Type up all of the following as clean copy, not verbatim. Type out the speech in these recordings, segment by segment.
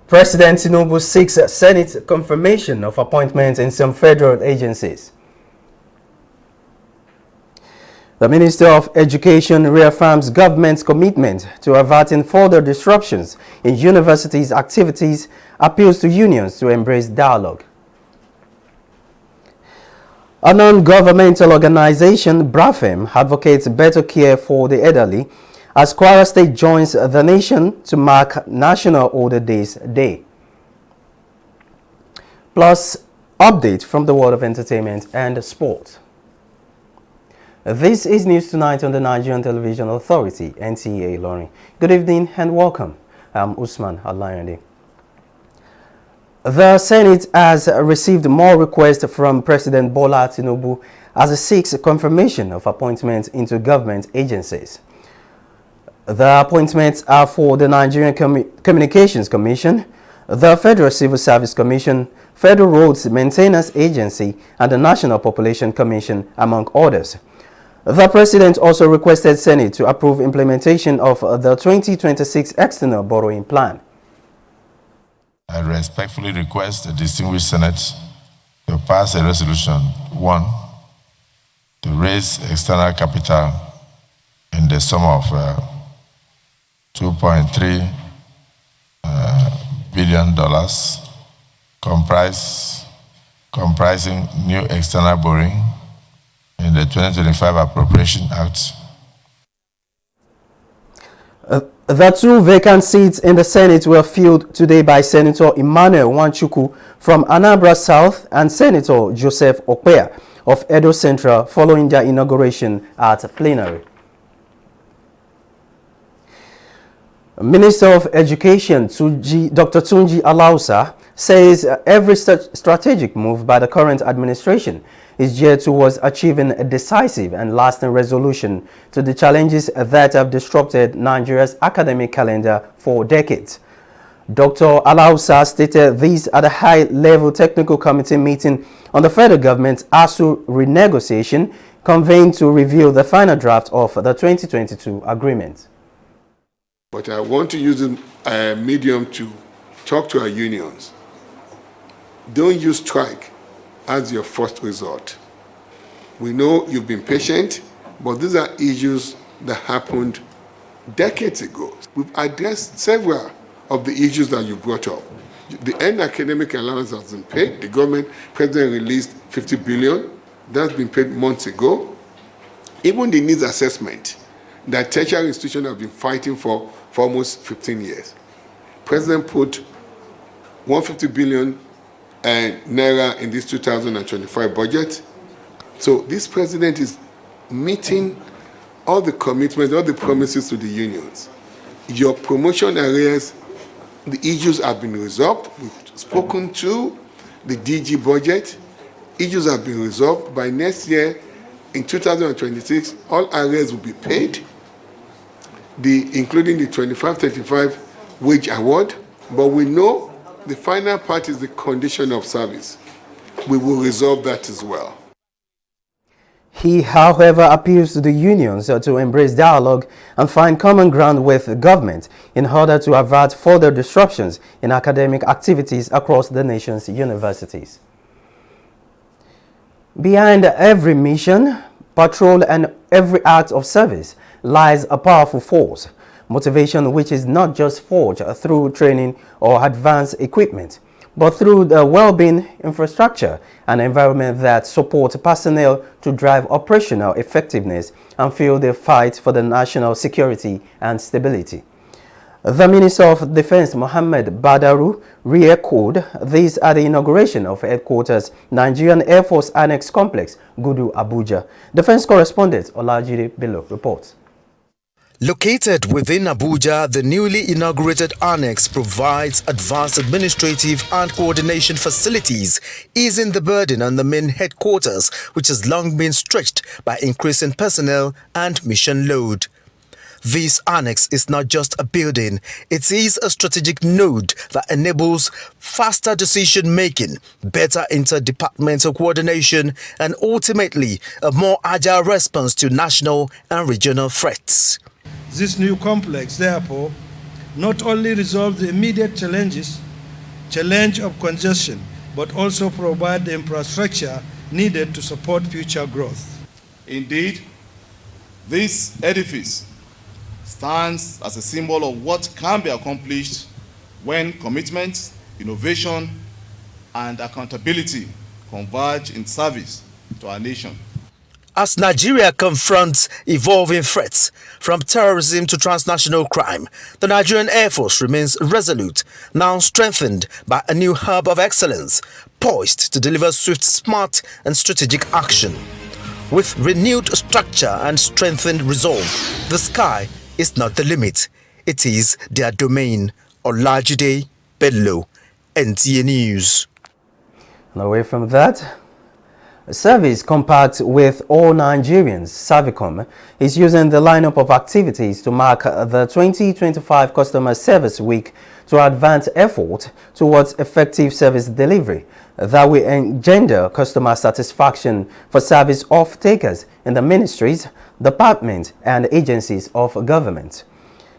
President Tinubu seeks Senate confirmation of appointments in some federal agencies. The Minister of Education reaffirms government's commitment to averting further disruptions in universities' activities, appeals to unions to embrace dialogue. A non-governmental organization, BRAFEM, advocates better care for the elderly as Kwara State joins the nation to mark National Older Days Day. Plus, update from the world of entertainment and sport. This is News Tonight on the Nigerian Television Authority, NTA Ilorin. Good evening and welcome. I'm Usman Alayande. The Senate has received more requests from President Bola Tinubu as it seeks confirmation of appointments into government agencies. The appointments are for the Nigerian Communications Commission, the Federal Civil Service Commission, Federal Roads Maintenance Agency, and the National Population Commission, among others. The President also requested Senate to approve implementation of the 2026 External Borrowing Plan. I respectfully request the distinguished Senate to pass a resolution 1 to raise external capital in the sum of $2.3 billion, comprising new external borrowing in the 2025 Appropriation Act. The two vacant seats in the Senate were filled today by Senator Emmanuel Wanchuku from Anambra South and Senator Joseph Okpea of Edo Central following their inauguration at plenary. Minister of Education Dr. Tunji Alausa says every strategic move by the current administration is geared towards achieving a decisive and lasting resolution to the challenges that have disrupted Nigeria's academic calendar for decades. Dr. Alausa stated this at a high-level technical committee meeting on the federal government's ASU renegotiation convened to review the final draft of the 2022 agreement. But I want to use a medium to talk to our unions. Don't use strike as your first resort. We know you've been patient, but these are issues that happened decades ago. We've addressed several of the issues that you brought up. The end academic allowance has been paid. The government president released 50 billion. That's been paid months ago. Even the needs assessment that tertiary institutions have been fighting for almost 15 years. President put 150 billion naira in this 2025 budget. So this president is meeting all the commitments, all the promises to the unions. Your promotion areas, the issues have been resolved. We've spoken to the DG budget. Issues have been resolved. By next year, in 2026, all areas will be paid, including the 25-35 wage award. But we know the final part is the condition of service. We will resolve that as well. He, however, appeals to the unions to embrace dialogue and find common ground with the government in order to avert further disruptions in academic activities across the nation's universities. Behind every mission, patrol, and every act of service lies a powerful force, motivation which is not just forged through training or advanced equipment, but through the well-being infrastructure and environment that support personnel to drive operational effectiveness and fuel the fight for the national security and stability. The Minister of Defense, Mohammed Badaru, re-echoed this at the inauguration of Headquarters Nigerian Air Force Annex Complex, Gudu, Abuja. Defense correspondent Olajide Bello reports. Located within Abuja, the newly inaugurated annex provides advanced administrative and coordination facilities, easing the burden on the main headquarters, which has long been stretched by increasing personnel and mission load. This annex is not just a building, it is a strategic node that enables faster decision-making, better interdepartmental coordination, and ultimately a more agile response to national and regional threats. This new complex, therefore, not only resolves the immediate challenges challenge of congestion, but also provide the infrastructure needed to support future growth. Indeed, this edifice stands as a symbol of what can be accomplished when commitment, innovation, and accountability converge in service to our nation. As Nigeria confronts evolving threats from terrorism to transnational crime, the Nigerian Air Force remains resolute, now strengthened by a new hub of excellence, poised to deliver swift, smart and strategic action. With renewed structure and strengthened resolve, the sky is not the limit. It is their domain. Olajide Bello, NTA News. And away from that, a service compact with all Nigerians, Savicom, is using the lineup of activities to mark the 2025 Customer Service Week to advance effort towards effective service delivery that will engender customer satisfaction for service off-takers in the ministries, departments and agencies of government.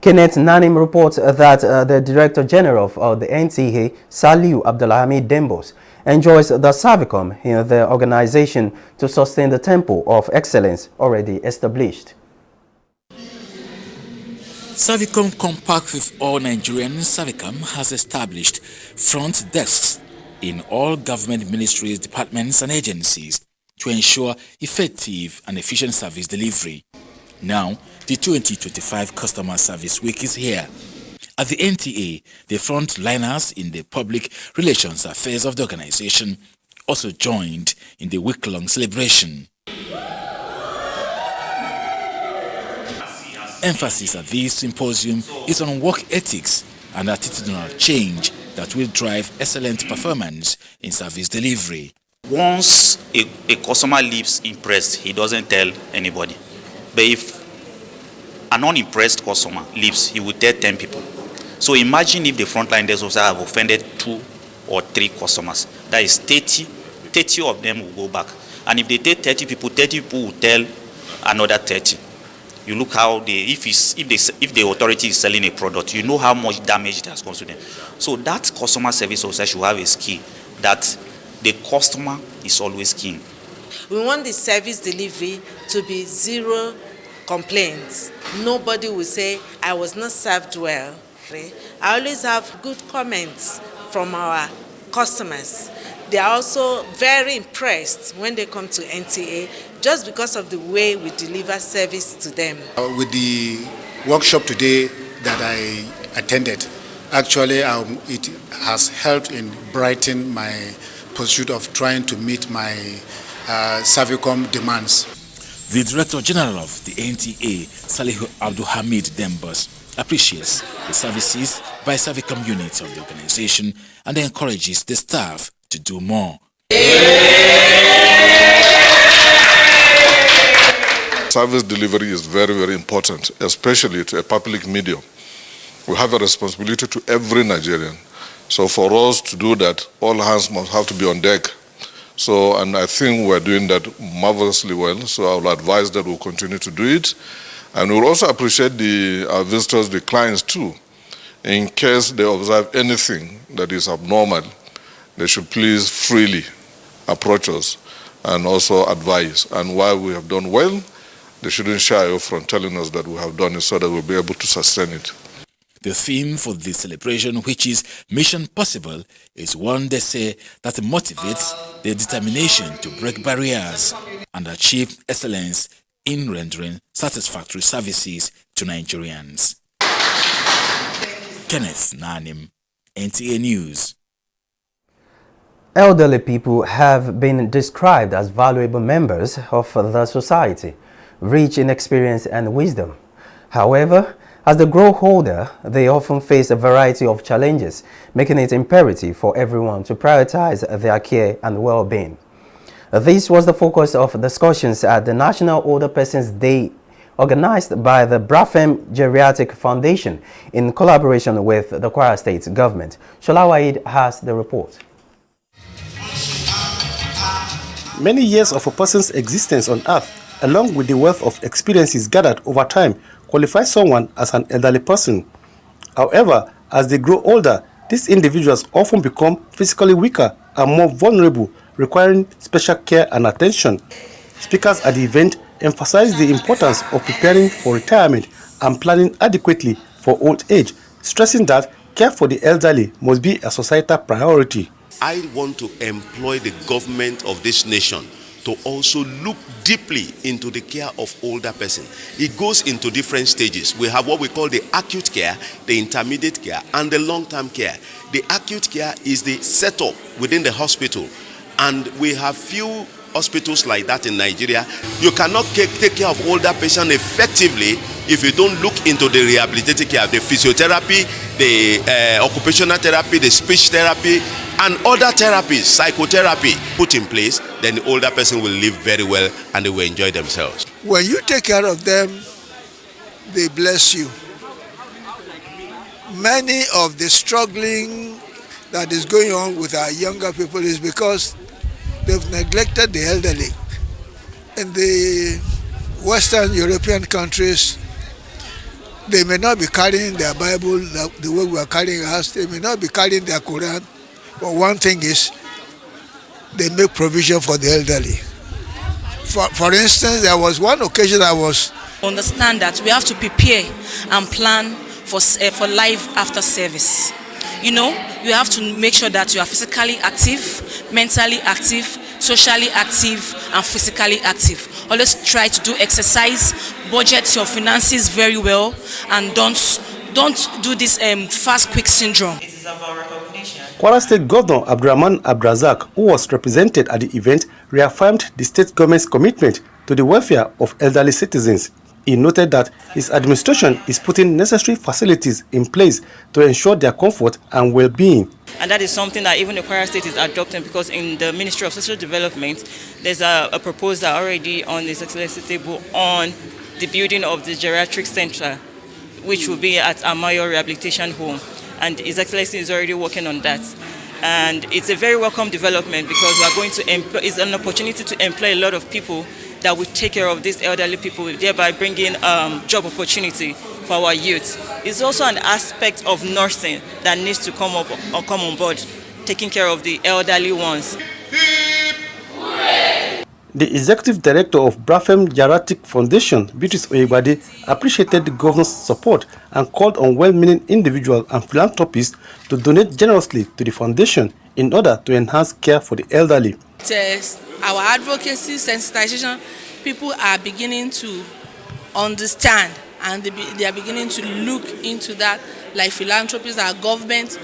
Kenneth Nanim reports that the Director General of the NTA, Saliu Abdulhamid Dembos, enjoys the Savicom in the organization to sustain the tempo of excellence already established. Savicom Compact with all Nigerians, Savicom has established front desks in all government ministries, departments and agencies to ensure effective and efficient service delivery. Now, the 2025 Customer Service Week is here. At the NTA, the frontliners in the public relations affairs of the organization also joined in the week-long celebration. Emphasis at this symposium is on work ethics and attitudinal change that will drive excellent performance in service delivery. Once a customer leaves impressed, he doesn't tell anybody. But if an unimpressed customer leaves, he will tell 10 people. So imagine if the frontline desk officer have offended 2 or 3 customers. That is 30 of them will go back. And if they take 30 people will tell another 30. You look how if the authority is selling a product, you know how much damage it has caused to them. So that customer service officer should have a skill that the customer is always king. We want the service delivery to be 0 complaints. Nobody will say, I was not served well. I always have good comments from our customers. They are also very impressed when they come to NTA just because of the way we deliver service to them. With the workshop today that I attended, actually it has helped in brightening my pursuit of trying to meet my Savicom demands. The Director General of the NTA, Salihu Abdulhamid Dembos, appreciates the services by Savicom units of the organization and encourages the staff to do more. Service delivery is very, very important, especially to a public medium. We have a responsibility to every Nigerian. So for us to do that, all hands must have to be on deck. So, and I think we're doing that marvelously well. So I will advise that we'll continue to do it. And we'll also appreciate our visitors, the clients too. In case they observe anything that is abnormal, they should please freely approach us and also advise. And while we have done well, they shouldn't shy off from telling us that we have done it so that we'll be able to sustain it. The theme for this celebration, which is Mission Possible, is one they say that motivates their determination to break barriers and achieve excellence in rendering satisfactory services to Nigerians. Kenneth Nanim, NTA News. Elderly people have been described as valuable members of the society, rich in experience and wisdom. However, as they grow older, they often face a variety of challenges, making it imperative for everyone to prioritize their care and well-being. This was the focus of discussions at the National Older Persons Day, organized by the Brafem Geriatric Foundation in collaboration with the Kwara State government. Shola Waid has the report. Many years of a person's existence on earth, along with the wealth of experiences gathered over time, qualify someone as an elderly person. However, as they grow older, these individuals often become physically weaker and more vulnerable, requiring special care and attention. Speakers at the event emphasized the importance of preparing for retirement and planning adequately for old age, stressing that care for the elderly must be a societal priority. I want to employ the government of this nation to also look deeply into the care of older persons. It goes into different stages. We have what we call the acute care, the intermediate care, and the long-term care. The acute care is the setup within the hospital, and we have few hospitals like that in Nigeria. You cannot take care of older patients effectively if you don't look into the rehabilitative care, the physiotherapy, the occupational therapy, the speech therapy, and other therapies, psychotherapy put in place. Then the older person will live very well and they will enjoy themselves. When you take care of them, they bless you. Many of the struggling that is going on with our younger people is because they've neglected the elderly. In the Western European countries, they may not be carrying their Bible the way we are carrying ours. They may not be carrying their Quran. But one thing is, they make provision for the elderly. For instance, there was one occasion I was... Understand that we have to prepare and plan for life after service. You know, you have to make sure that you are physically active, mentally active, socially active, and physically active. Always try to do exercise, budget your finances very well, and don't do this fast quick syndrome. It is about recognition. Kwara State Governor Abdurrahman Abdrazak, who was represented at the event, reaffirmed the state government's commitment to the welfare of elderly citizens. He noted that his administration is putting necessary facilities in place to ensure their comfort and well-being. And that is something that even the Kwara State is adopting, because in the Ministry of Social Development, there's a proposal already on the Excellency table on the building of the geriatric center, which will be at Amayo Rehabilitation Home. And His Excellency is already working on that. And it's a very welcome development, because we are going to employ, it's an opportunity to employ a lot of people that will take care of these elderly people, thereby bringing job opportunity for our youth. It's also an aspect of nursing that needs to come on board, taking care of the elderly ones. The executive director of Brafem Geriatric Foundation, Beatrice Oyebade, appreciated the governor's support and called on well-meaning individuals and philanthropists to donate generously to the foundation in order to enhance care for the elderly. Our advocacy, sensitization, people are beginning to understand, and they are beginning to look into that, like philanthropists, our government.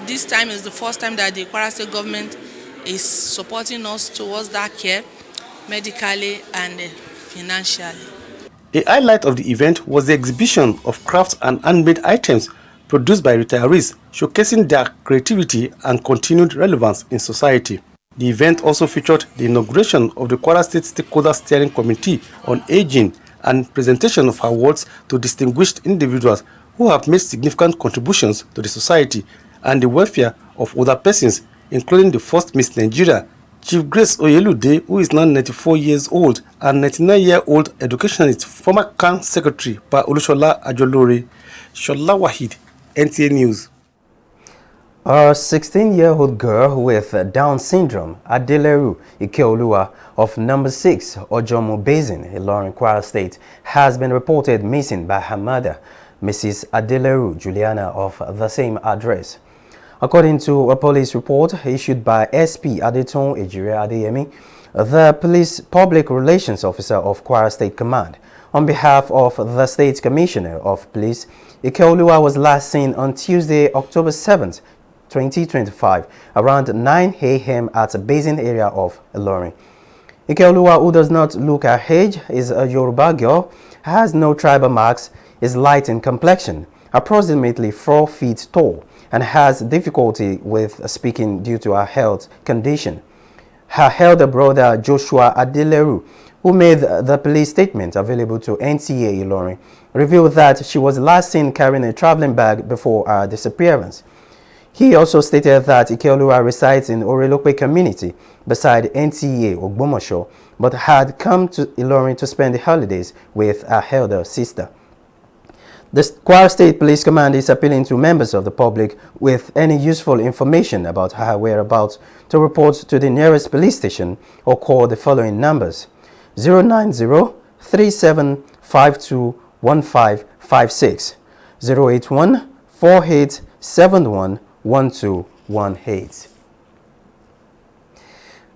This time is the first time that the Kwara State government is supporting us towards that care, medically and financially. A highlight of the event was the exhibition of crafts and handmade items produced by retirees, showcasing their creativity and continued relevance in society. The event also featured the inauguration of the Kwara State Stakeholder Steering Committee on Aging and presentation of awards to distinguished individuals who have made significant contributions to the society and the welfare of older persons, including the first Miss Nigeria, Chief Grace Oyelude, who is now 94 years old, and 99-year-old educationist, former CAN Secretary, Pa Olushola Ajolore. Shola Wahid, NTA News. A 16-year-old girl with Down syndrome, Adeleru Ikeoluwa of number 6 Ojomo Basin, Ilorin, Kwara State, has been reported missing by her mother, Mrs. Adeleru Juliana, of the same address. According to a police report issued by SP Adeton Ejire Adeyemi, the police public relations officer of Kwara State Command, on behalf of the State Commissioner of Police, Ikeoluwa was last seen on Tuesday, October 7th, 2025, around 9 a.m. at a basin area of Ilorin. Ikeoluwa, who does not look her age, is a Yoruba girl, has no tribal marks, is light in complexion, approximately 4 feet tall, and has difficulty with speaking due to her health condition. Her elder brother, Joshua Adeleru, who made the police statement available to NTA Ilorin, revealed that she was last seen carrying a traveling bag before her disappearance. He also stated that Ikeoluwa resides in Orelope community beside NTA Ogbomosho, but had come to Ilorin to spend the holidays with her elder sister. The Kwara State Police Command is appealing to members of the public with any useful information about her whereabouts to report to the nearest police station or call the following numbers: 090-3752-1556, 081-4871-1218.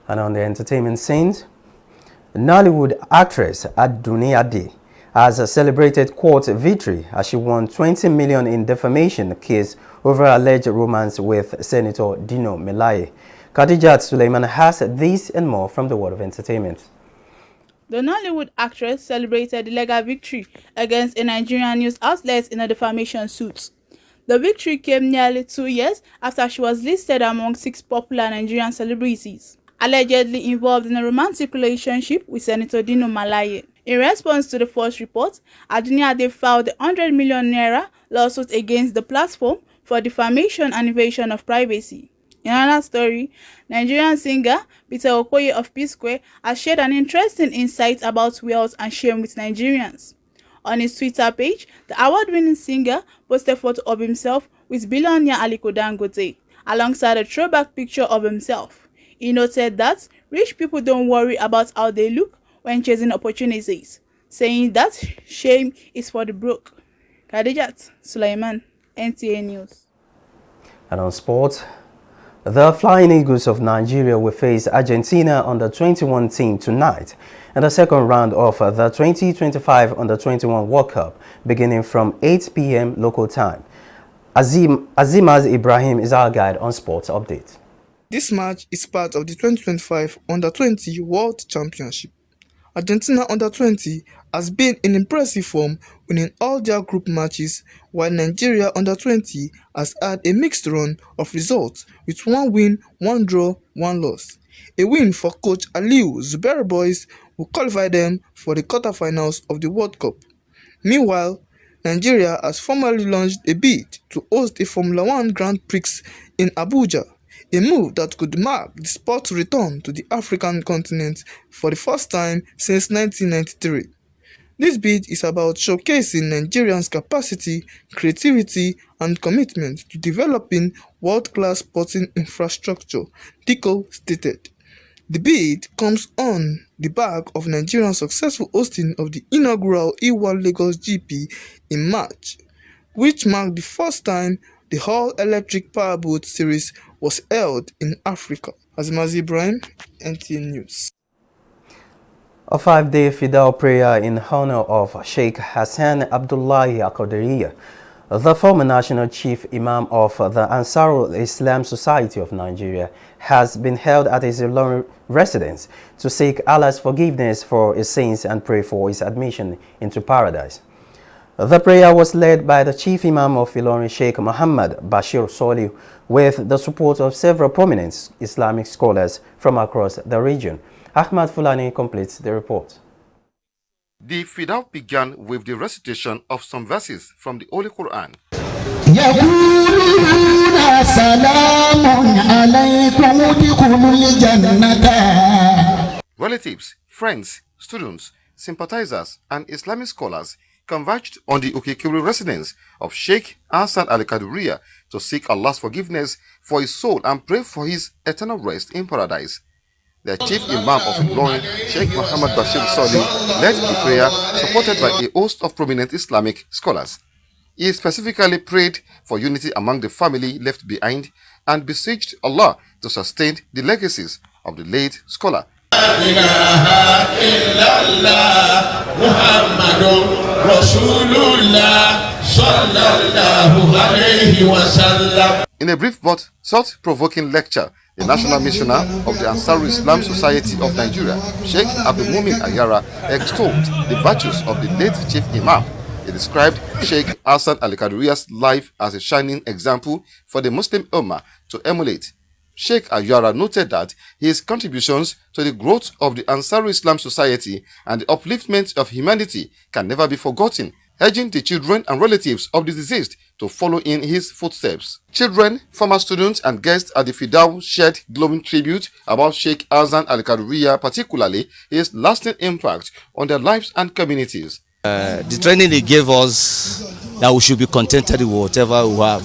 And on the entertainment scenes, Nollywood actress Adunni Ade has celebrated court victory as she won 20 million in defamation case over alleged romance with Senator Dino Melaye. Khadijat Suleiman has this and more from the world of entertainment. The Nollywood actress celebrated the legal victory against a Nigerian news outlet in a defamation suit. The victory came nearly 2 years after she was listed among 6 popular Nigerian celebrities allegedly involved in a romantic relationship with Senator Dino Melaye. In response to the false report, Adunni Ade filed a 100 million naira lawsuit against the platform for defamation and invasion of privacy. In another story, Nigerian singer Peter Okoye of P-Square has shared an interesting insight about wealth and shame with Nigerians. On his Twitter page, the award-winning singer posted a photo of himself with billionaire Aliko Dangote, alongside a throwback picture of himself. He noted that rich people don't worry about how they look when chasing opportunities, saying that shame is for the broke. Khadijat Suleiman, NTA News. And on sports, the Flying Eagles of Nigeria will face Argentina under-21 team tonight in the second round of the 2025 Under-21 World Cup, beginning from 8 p.m. local time. Azimaz Ibrahim is our guide on sports update. This match is part of the 2025 Under-20 World Championship. Argentina Under-20 has been in impressive form, winning all their group matches, while Nigeria Under-20 has had a mixed run of results with 1 win, 1 draw, 1 loss. A win for coach Aliou Zuberi boys will qualify them for the quarterfinals of the World Cup. Meanwhile, Nigeria has formally launched a bid to host a Formula One Grand Prix in Abuja, a move that could mark the sport's return to the African continent for the first time since 1993. This bid is about showcasing Nigerians' capacity, creativity, and commitment to developing world-class sporting infrastructure, Diko stated. The bid comes on the back of Nigeria's successful hosting of the inaugural E1 Lagos GP in March, which marked the first time the all-electric powerboat series was held in Africa. Azimaz Ibrahim, NTA News. A 5-day Fidal prayer in honor of Sheikh Hassan Abdullahi Al-Qadiriya, the former national chief imam of the Ansarul Islam Society of Nigeria, has been held at his Ilorin residence to seek Allah's forgiveness for his sins and pray for his admission into paradise. The prayer was led by the chief imam of Ilorin, Sheikh Muhammad Bashir Soliu, with the support of several prominent Islamic scholars from across the region. Ahmad Fulani completes the report. The Fidal began with the recitation of some verses from the Holy Quran. Relatives, friends, students, sympathizers, and Islamic scholars converged on the Ukekuri residence of Sheikh Hassan Al-Qadiriya to seek Allah's forgiveness for his soul and pray for his eternal rest in paradise. The chief imam of Ilorin, Sheikh Muhammad Bashir Soliu, led the prayer supported by a host of prominent Islamic scholars. He specifically prayed for unity among the family left behind and beseeched Allah to sustain the legacies of the late scholar. In a brief but thought-provoking lecture, the National Missioner of the Ansarul Islam Society of Nigeria, Sheikh Abdul Mumin Ayara, extolled the virtues of the late Chief Imam. He described Sheikh Hassan Al-Qadiriya's life as a shining example for the Muslim Ummah to emulate. Sheikh Ayara noted that his contributions to the growth of the Ansarul Islam Society and the upliftment of humanity can never be forgotten, urging the children and relatives of the deceased to follow in his footsteps. Children, former students, and guests at the Fidal shared glowing tribute about Sheikh Hassan Al-Qadiriya, particularly his lasting impact on their lives and communities. The training he gave us that we should be contented with whatever we have.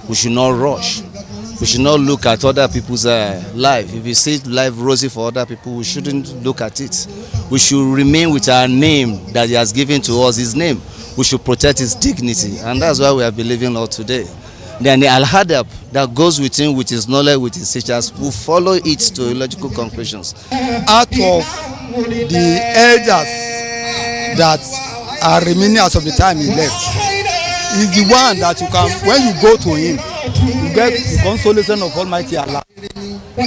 We should not rush. We should not look at other people's life. If you see life rosy for other people, we shouldn't look at it. We should remain with our name that He has given to us, His name. We should protect His dignity, and that's why we are believing all today. Then the Al-Hadab that goes with Him, with His knowledge, with His teachers, will follow it to logical conclusions. Out of the elders that are remaining as of the time he left, is the one that you can, when you go to him, you get the consolation of Almighty Allah.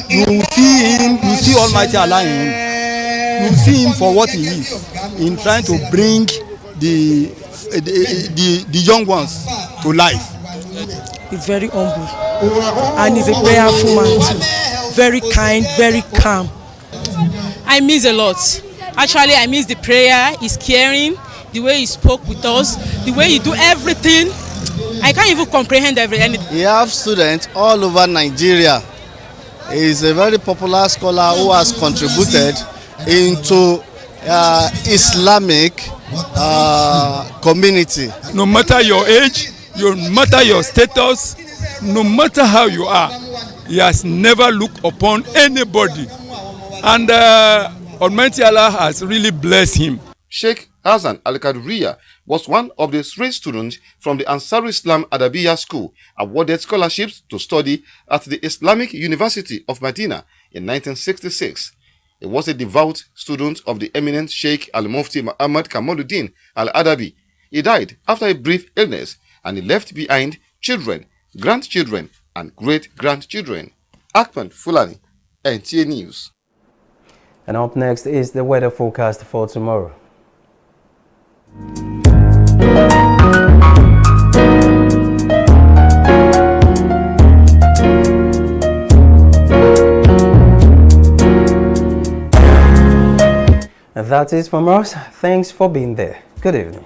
You see him, you see Almighty Allah in him. You see him for what he is, in trying to bring the young ones to life. He's very humble, and he's a prayerful man too. Very kind, very calm. I miss a lot. Actually, I miss the prayer, his caring, the way he spoke with us, the way he do everything. I can't even comprehend everything. We have students all over Nigeria. He is a very popular scholar who has contributed into Islamic community. No matter your age, no matter your status, no matter how you are, he has never looked upon anybody. And Almighty Allah has really blessed him. Sheikh Hassan Al-Kadriya was one of the 3 students from the Ansar Islam Adabiya School awarded scholarships to study at the Islamic University of Medina in 1966. He was a devout student of the eminent Sheikh Al-Mufti Muhammad Kamaluddin Al-Adabi. He died after a brief illness, and he left behind children, grandchildren, and great-grandchildren. Ahmed Fulani, NTA News. And up next is the weather forecast for tomorrow. And that is from us. Thanks for being there. Good evening.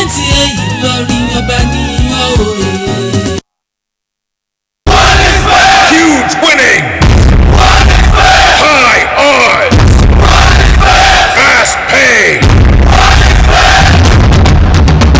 NTA Ilorin ọba ni ó.